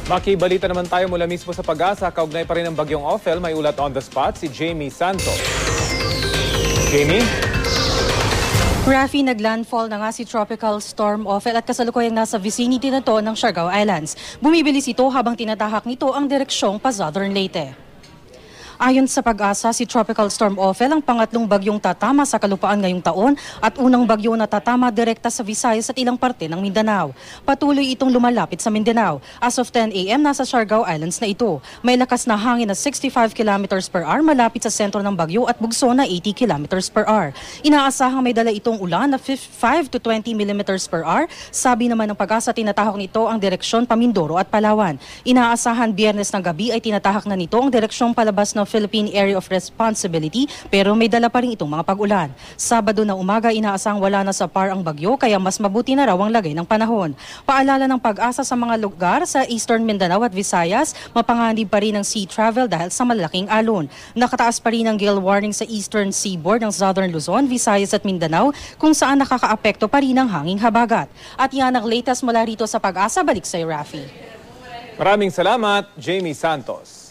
Makibalita naman tayo mula mismo sa Pag-asa. Kaugnay pa rin ng bagyong Ophel, may ulat on the spot si Jamie Santos. Jamie? Rafi, naglandfall na nga si Tropical Storm Ophel at kasalukuyang nasa vicinity na to ng Siargao Islands. Bumibilis ito habang tinatahak nito ang direksyong pa Southern Leyte. Ayon sa Pag-asa, si Tropical Storm Ophel ang pangatlong bagyong tatama sa kalupaan ngayong taon at unang bagyo na tatama direkta sa Visayas at ilang parte ng Mindanao. Patuloy itong lumalapit sa Mindanao. As of 10 a.m., nasa Siargao Islands na ito. May lakas na hangin na 65 km per hour malapit sa sentro ng bagyo at bugso na 80 km per hour. Inaasahang may dala itong ulan na 5 to 20 mm per hour. Sabi naman ng Pag-asa, tinatahak nito ang direksyon pa Mindoro at Palawan. Inaasahan Biyernes ng gabi ay tinatahak na nito ang direksyong palabas ng Philippine Area of Responsibility pero may dala pa rin itong mga pag-ulan. Sabado na umaga inaasang wala na sa PAR ang bagyo kaya mas mabuti na raw ang lagay ng panahon. Paalala ng Pag-asa sa mga lugar sa Eastern Mindanao at Visayas, mapanganib pa rin ang sea travel dahil sa malaking alon. Nakataas pa rin ang gale warning sa Eastern Seaboard ng Southern Luzon, Visayas at Mindanao kung saan nakakaapekto pa rin ang hanging habagat. At yan ang latest mula rito sa Pag-asa. Balik sa Rafi. Maraming salamat, Jamie Santos.